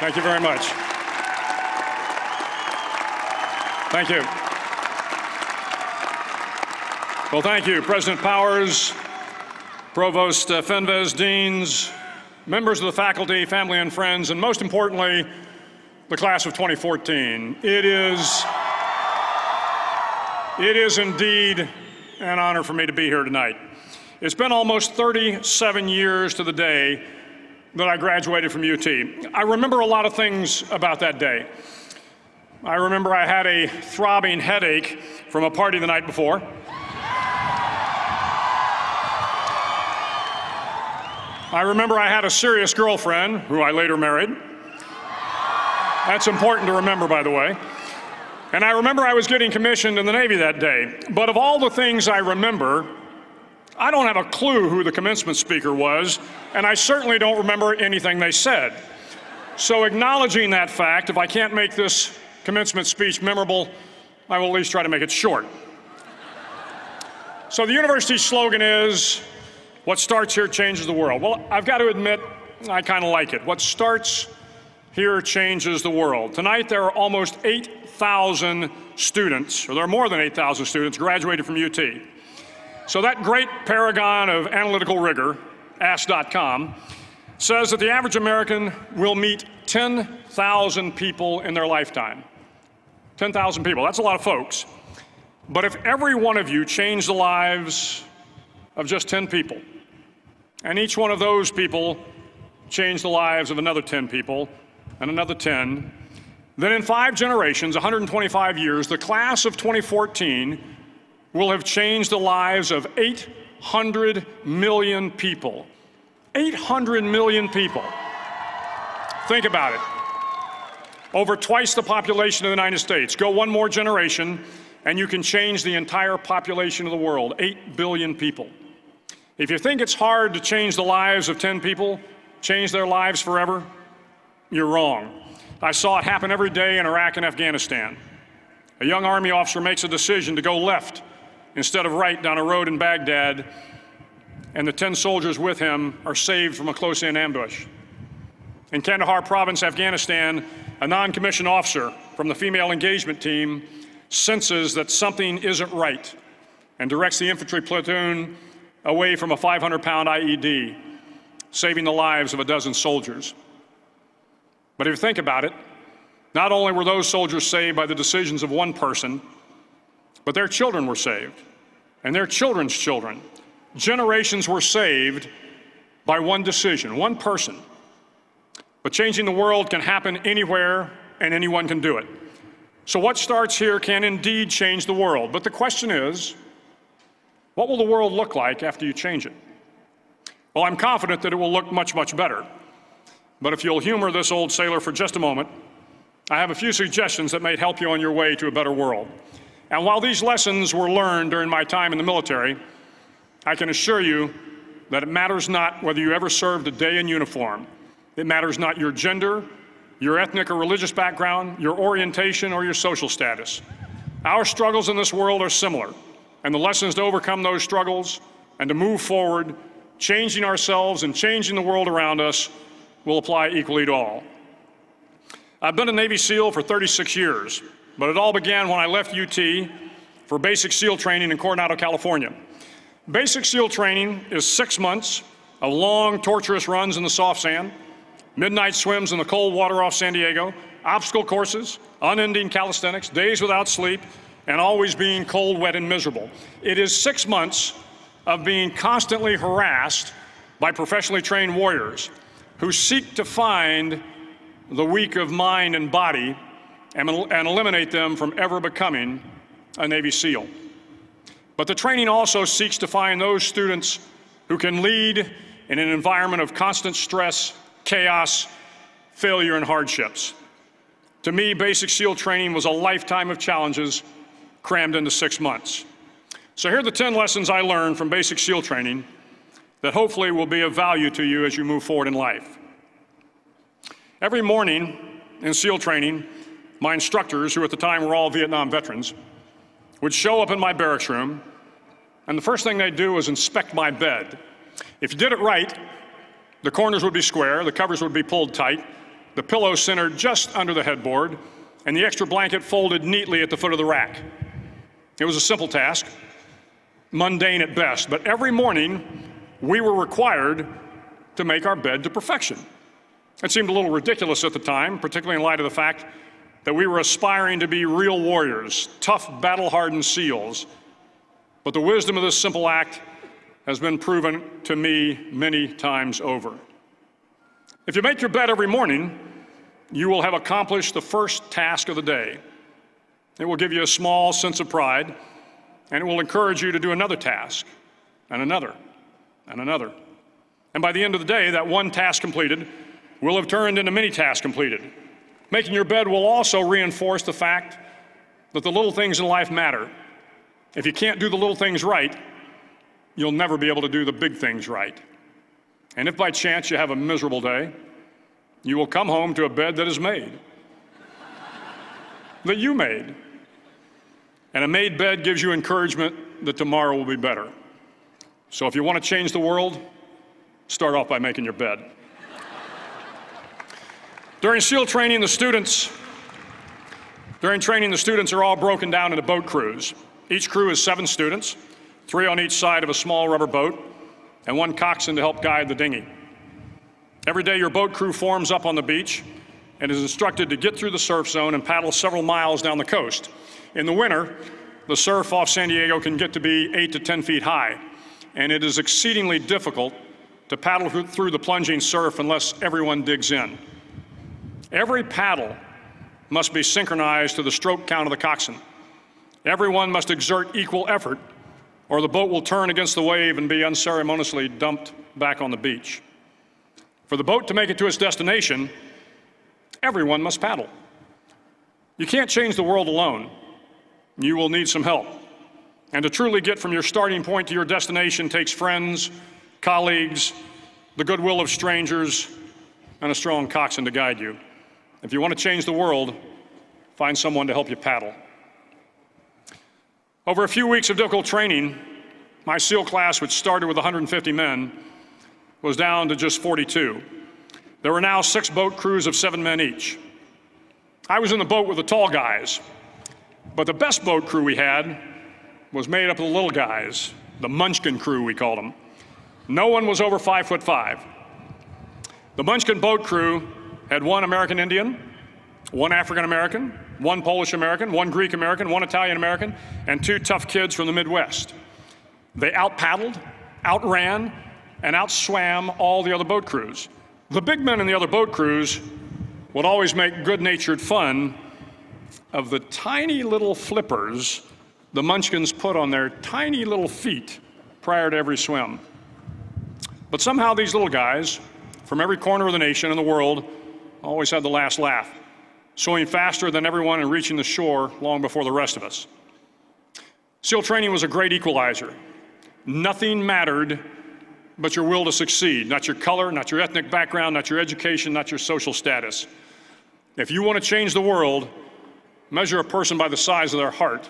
Thank you very much. Thank you. Well, thank you, President Powers, Provost Fenves, deans, members of the faculty, family and friends, and most importantly, the class of 2014. It is indeed an honor for me to be here tonight. It's been almost 37 years to the day that I graduated from UT. I remember a lot of things about that day. I remember I had a throbbing headache from a party the night before. I remember I had a serious girlfriend, who I later married. That's important to remember, by the way. And I remember I was getting commissioned in the Navy that day. But of all the things I remember, I don't have a clue who the commencement speaker was, and I certainly don't remember anything they said. So acknowledging that fact, if I can't make this commencement speech memorable, I will at least try to make it short. So the university's slogan is, what starts here changes the world. Well, I've got to admit, I kind of like it. What starts here changes the world. Tonight, there are almost 8,000 students, or there are more than 8,000 students graduated from UT. So that great paragon of analytical rigor, Ask.com, says that the average American will meet 10,000 people in their lifetime. 10,000 people, that's a lot of folks. But if every one of you changed the lives of just 10 people, and each one of those people changed the lives of another 10 people, and another 10, then in 5 generations, 125 years, the class of 2014 will have changed the lives of 800 million people. 800 million people. Think about it. Over twice the population of the United States. Go one more generation, and you can change the entire population of the world, 8 billion people. If you think it's hard to change the lives of 10 people, change their lives forever, you're wrong. I saw it happen every day in Iraq and Afghanistan. A young Army officer makes a decision to go left instead of right down a road in Baghdad, and the 10 soldiers with him are saved from a close-in ambush. In Kandahar province, Afghanistan, a non-commissioned officer from the female engagement team senses that something isn't right and directs the infantry platoon away from a 500-pound IED, saving the lives of a dozen soldiers. But if you think about it, not only were those soldiers saved by the decisions of one person, but their children were saved, and their children's children. Generations were saved by one decision, one person. But changing the world can happen anywhere, and anyone can do it. So what starts here can indeed change the world. But the question is, what will the world look like after you change it? Well, I'm confident that it will look much, much better. But if you'll humor this old sailor for just a moment, I have a few suggestions that may help you on your way to a better world. And while these lessons were learned during my time in the military, I can assure you that it matters not whether you ever served a day in uniform. It matters not your gender, your ethnic or religious background, your orientation, or your social status. Our struggles in this world are similar, and the lessons to overcome those struggles and to move forward, changing ourselves and changing the world around us, will apply equally to all. I've been a Navy SEAL for 36 years. But it all began when I left UT for basic SEAL training in Coronado, California. Basic SEAL training is 6 months of long, torturous runs in the soft sand, midnight swims in the cold water off San Diego, obstacle courses, unending calisthenics, days without sleep, and always being cold, wet, and miserable. It is 6 months of being constantly harassed by professionally trained warriors who seek to find the weak of mind and body and eliminate them from ever becoming a Navy SEAL. But the training also seeks to find those students who can lead in an environment of constant stress, chaos, failure, and hardships. To me, basic SEAL training was a lifetime of challenges crammed into 6 months. So here are the 10 lessons I learned from basic SEAL training that hopefully will be of value to you as you move forward in life. Every morning in SEAL training, my instructors, who at the time were all Vietnam veterans, would show up in my barracks room, and the first thing they'd do was inspect my bed. If you did it right, the corners would be square, the covers would be pulled tight, the pillow centered just under the headboard, and the extra blanket folded neatly at the foot of the rack. It was a simple task, mundane at best, but every morning we were required to make our bed to perfection. It seemed a little ridiculous at the time, particularly in light of the fact that we were aspiring to be real warriors, tough, battle-hardened SEALs. But the wisdom of this simple act has been proven to me many times over. If you make your bed every morning, you will have accomplished the first task of the day. It will give you a small sense of pride, and it will encourage you to do another task, and another, and another. And by the end of the day, that one task completed will have turned into many tasks completed. Making your bed will also reinforce the fact that the little things in life matter. If you can't do the little things right, you'll never be able to do the big things right. And if by chance you have a miserable day, you will come home to a bed that is made, that you made. And a made bed gives you encouragement that tomorrow will be better. So if you want to change the world, start off by making your bed. During SEAL training, the students are all broken down into boat crews. Each crew is 7 students, 3 on each side of a small rubber boat, and 1 coxswain to help guide the dinghy. Every day, your boat crew forms up on the beach and is instructed to get through the surf zone and paddle several miles down the coast. In the winter, the surf off San Diego can get to be 8 to 10 feet high, and it is exceedingly difficult to paddle through the plunging surf unless everyone digs in. Every paddle must be synchronized to the stroke count of the coxswain. Everyone must exert equal effort, or the boat will turn against the wave and be unceremoniously dumped back on the beach. For the boat to make it to its destination, everyone must paddle. You can't change the world alone. You will need some help. And to truly get from your starting point to your destination takes friends, colleagues, the goodwill of strangers, and a strong coxswain to guide you. If you want to change the world, find someone to help you paddle. Over a few weeks of difficult training, my SEAL class, which started with 150 men, was down to just 42. There were now 6 boat crews of 7 men each. I was in the boat with the tall guys, but the best boat crew we had was made up of the little guys, the Munchkin Crew, we called them. No one was over 5'5". The Munchkin boat crew had 1 American Indian, 1 African American, 1 Polish American, 1 Greek American, 1 Italian American, and 2 tough kids from the Midwest. They out-paddled, outran, and outswam all the other boat crews. The big men in the other boat crews would always make good-natured fun of the tiny little flippers the Munchkins put on their tiny little feet prior to every swim. But somehow these little guys from every corner of the nation and the world always had the last laugh, swimming faster than everyone and reaching the shore long before the rest of us. SEAL training was a great equalizer. Nothing mattered but your will to succeed, not your color, not your ethnic background, not your education, not your social status. If you want to change the world, measure a person by the size of their heart,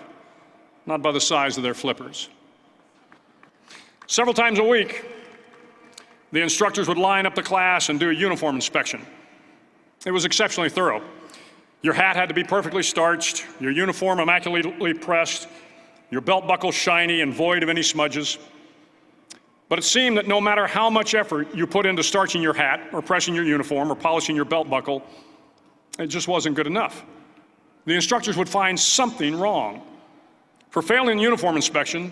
not by the size of their flippers. Several times a week, the instructors would line up the class and do a uniform inspection. It was exceptionally thorough. Your hat had to be perfectly starched, your uniform immaculately pressed, your belt buckle shiny and void of any smudges. But it seemed that no matter how much effort you put into starching your hat or pressing your uniform or polishing your belt buckle, it just wasn't good enough. The instructors would find something wrong. For failing the uniform inspection,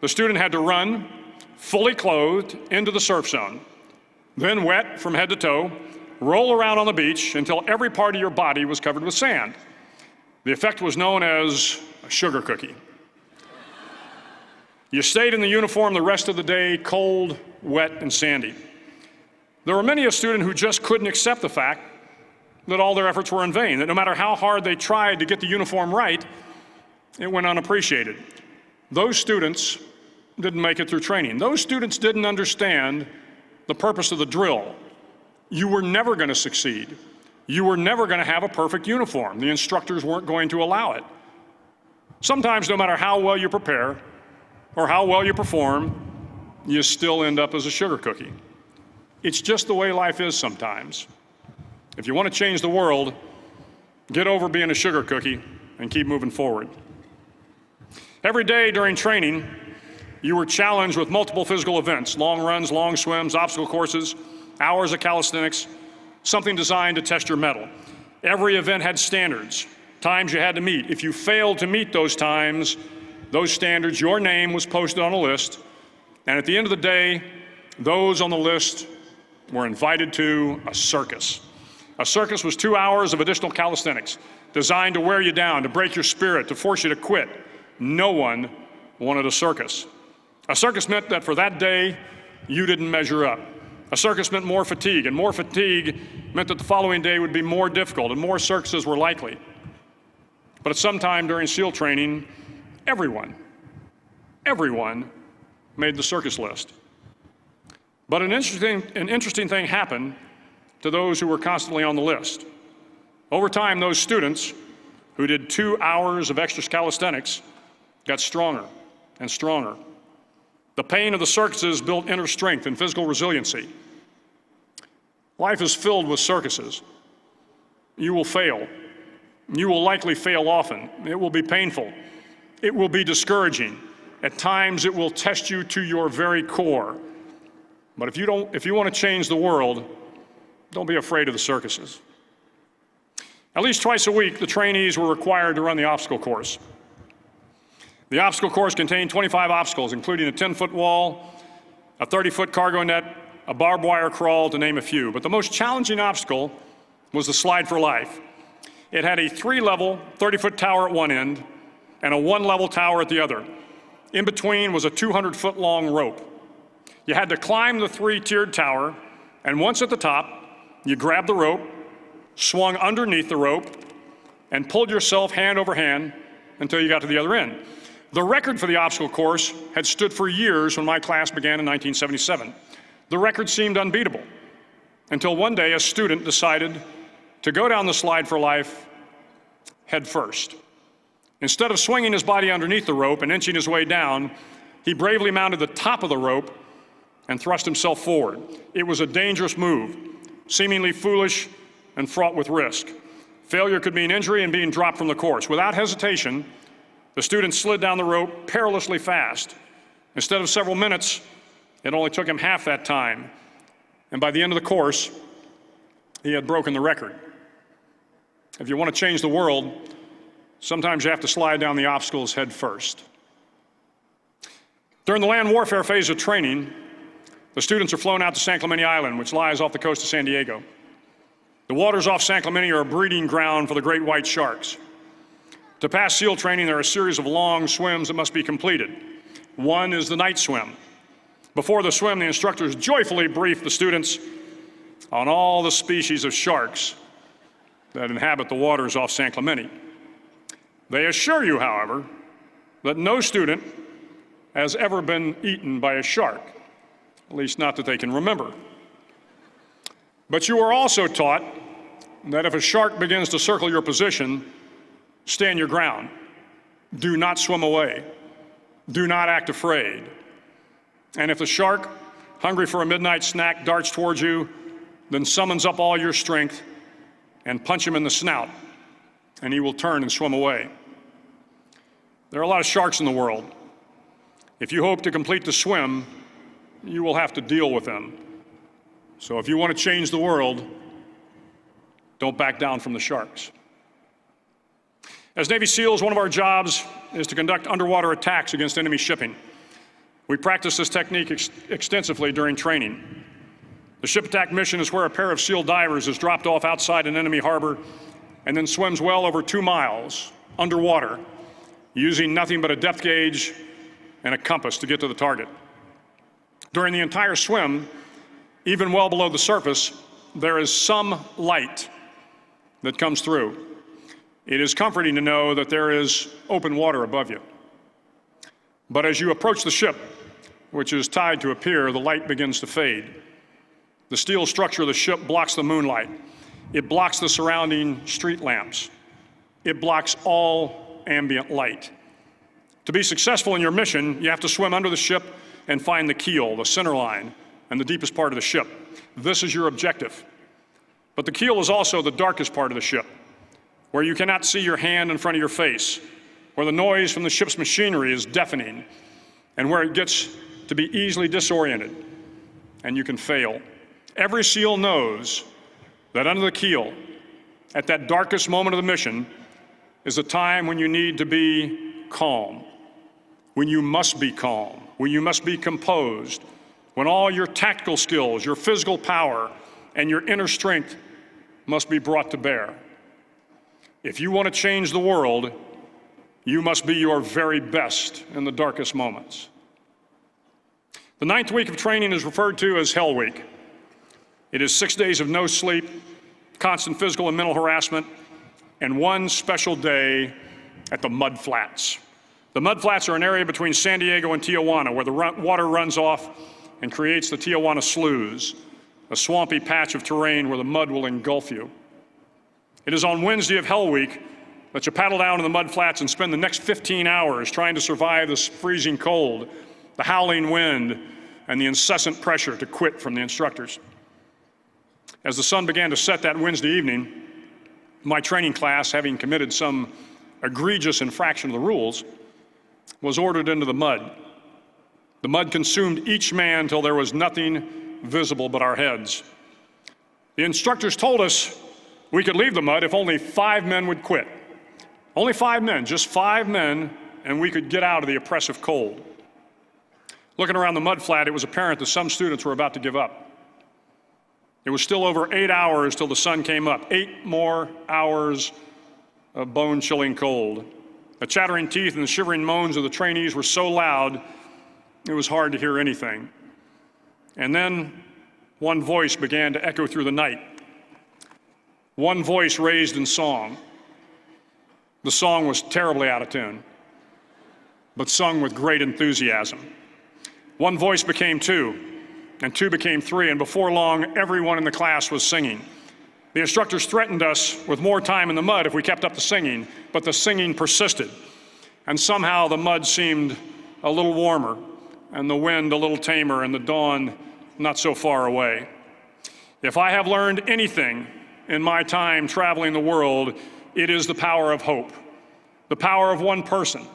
the student had to run, fully clothed, into the surf zone, then wet from head to toe, roll around on the beach until every part of your body was covered with sand. The effect was known as a sugar cookie. You stayed in the uniform the rest of the day, cold, wet, and sandy. There were many a student who just couldn't accept the fact that all their efforts were in vain, that no matter how hard they tried to get the uniform right, it went unappreciated. Those students didn't make it through training. Those students didn't understand the purpose of the drill. You were never going to succeed. You were never going to have a perfect uniform. The instructors weren't going to allow it. Sometimes, no matter how well you prepare or how well you perform, you still end up as a sugar cookie. It's just the way life is sometimes. If you want to change the world, get over being a sugar cookie and keep moving forward. Every day during training, you were challenged with multiple physical events: long runs, long swims, obstacle courses, hours of calisthenics, something designed to test your mettle. Every event had standards, times you had to meet. If you failed to meet those times, those standards, your name was posted on a list, and at the end of the day, those on the list were invited to a circus. A circus was 2 hours of additional calisthenics, designed to wear you down, to break your spirit, to force you to quit. No one wanted a circus. A circus meant that for that day, you didn't measure up. A circus meant more fatigue, and more fatigue meant that the following day would be more difficult, and more circuses were likely. But at some time during SEAL training, everyone made the circus list. But an interesting thing happened to those who were constantly on the list. Over time, those students who did 2 hours of extra calisthenics got stronger and stronger. The pain of the circuses built inner strength and physical resiliency. Life is filled with circuses. You will fail. You will likely fail often. It will be painful. It will be discouraging. At times, it will test you to your very core. But if you want to change the world, don't be afraid of the circuses. At least twice a week, the trainees were required to run the obstacle course. The obstacle course contained 25 obstacles, including a 10-foot wall, a 30-foot cargo net, a barbed wire crawl, to name a few. But the most challenging obstacle was the slide for life. It had a 3-level, 30-foot tower at one end and a 1-level tower at the other. In between was a 200-foot long rope. You had to climb the 3-tiered tower, and once at the top, you grabbed the rope, swung underneath the rope, and pulled yourself hand over hand until you got to the other end. The record for the obstacle course had stood for years when my class began in 1977. The record seemed unbeatable until one day a student decided to go down the slide for life head first. Instead of swinging his body underneath the rope and inching his way down, he bravely mounted the top of the rope and thrust himself forward. It was a dangerous move, seemingly foolish and fraught with risk. Failure could mean injury and being dropped from the course. Without hesitation, the student slid down the rope perilously fast. Instead of several minutes, it only took him half that time. And by the end of the course, he had broken the record. If you want to change the world, sometimes you have to slide down the obstacles head first. During the land warfare phase of training, the students are flown out to San Clemente Island, which lies off the coast of San Diego. The waters off San Clemente are a breeding ground for the great white sharks. To pass SEAL training, there are a series of long swims that must be completed. One is the night swim. Before the swim, the instructors joyfully brief the students on all the species of sharks that inhabit the waters off San Clemente. They assure you, however, that no student has ever been eaten by a shark, at least not that they can remember. But you are also taught that if a shark begins to circle your position, stand your ground. Do not swim away. Do not act afraid. And if the shark, hungry for a midnight snack, darts towards you, then summons up all your strength and punch him in the snout, and he will turn and swim away. There are a lot of sharks in the world. If you hope to complete the swim, you will have to deal with them. So if you want to change the world, don't back down from the sharks. As Navy SEALs, one of our jobs is to conduct underwater attacks against enemy shipping. We practice this technique extensively during training. The ship attack mission is where a pair of SEAL divers is dropped off outside an enemy harbor and then swims well over 2 miles underwater, using nothing but a depth gauge and a compass to get to the target. During the entire swim, even well below the surface, there is some light that comes through. It is comforting to know that there is open water above you. But as you approach the ship, which is tied to a pier, the light begins to fade. The steel structure of the ship blocks the moonlight. It blocks the surrounding street lamps. It blocks all ambient light. To be successful in your mission, you have to swim under the ship and find the keel, the center line, and the deepest part of the ship. This is your objective. But the keel is also the darkest part of the ship, where you cannot see your hand in front of your face, where the noise from the ship's machinery is deafening, and where it gets to be easily disoriented, and you can fail. Every SEAL knows that under the keel, at that darkest moment of the mission, is a time when you need to be calm, when you must be calm, when you must be composed, when all your tactical skills, your physical power, and your inner strength must be brought to bear. If you want to change the world, you must be your very best in the darkest moments. The 9th week of training is referred to as Hell Week. It is 6 days of no sleep, constant physical and mental harassment, and one special day at the Mud Flats. The Mud Flats are an area between San Diego and Tijuana where the water runs off and creates the Tijuana Sloughs, a swampy patch of terrain where the mud will engulf you. It is on Wednesday of Hell Week that you paddle down to the mud flats and spend the next 15 hours trying to survive this freezing cold, the howling wind, and the incessant pressure to quit from the instructors. As the sun began to set that Wednesday evening, my training class, having committed some egregious infraction of the rules, was ordered into the mud. The mud consumed each man till there was nothing visible but our heads. The instructors told us we could leave the mud if only 5 men would quit. Only 5 men, just 5 men, and we could get out of the oppressive cold. Looking around the mud flat, it was apparent that some students were about to give up. It was still over 8 hours till the sun came up. 8 more hours of bone-chilling cold. The chattering teeth and the shivering moans of the trainees were so loud, it was hard to hear anything. And then one voice began to echo through the night. One voice raised in song. The song was terribly out of tune, but sung with great enthusiasm. One voice became 2, and 2 became 3, and before long, everyone in the class was singing. The instructors threatened us with more time in the mud if we kept up the singing, but the singing persisted. And somehow the mud seemed a little warmer, and the wind a little tamer, and the dawn not so far away. If I have learned anything in my time traveling the world, it is the power of hope. The power of one person,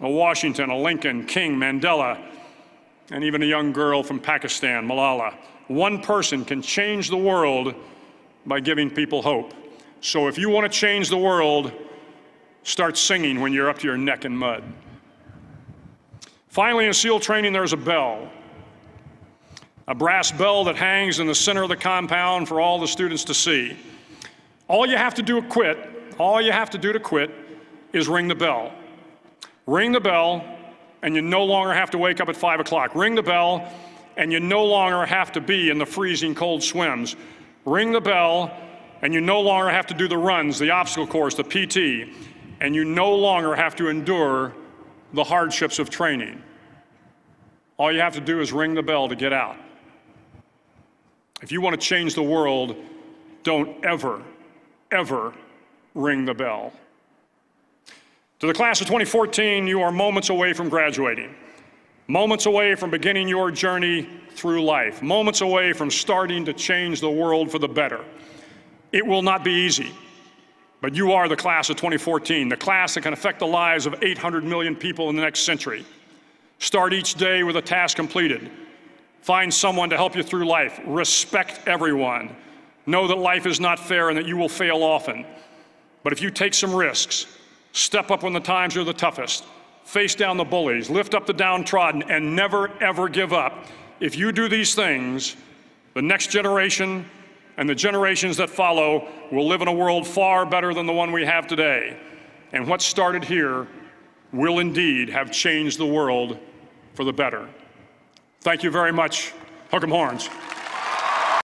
a Washington, a Lincoln, King, Mandela, and even a young girl from Pakistan, Malala. One person can change the world by giving people hope. So if you want to change the world, start singing when you're up to your neck in mud. Finally, in SEAL training, there's a bell. A brass bell that hangs in the center of the compound for all the students to see. All you have to do to quit is ring the bell. Ring the bell, and you no longer have to wake up at 5 o'clock. Ring the bell, and you no longer have to be in the freezing cold swims. Ring the bell, and you no longer have to do the runs, the obstacle course, the PT, and you no longer have to endure the hardships of training. All you have to do is ring the bell to get out. If you want to change the world, don't ever, ever ring the bell. To the class of 2014, you are moments away from graduating, moments away from beginning your journey through life, moments away from starting to change the world for the better. It will not be easy, but you are the class of 2014, the class that can affect the lives of 800 million people in the next century. Start each day with a task completed. Find someone to help you through life. Respect everyone. Know that life is not fair and that you will fail often. But if you take some risks, step up when the times are the toughest, face down the bullies, lift up the downtrodden, and never, ever give up. If you do these things, the next generation and the generations that follow will live in a world far better than the one we have today. And what started here will indeed have changed the world for the better. Thank you very much. Hook 'em horns.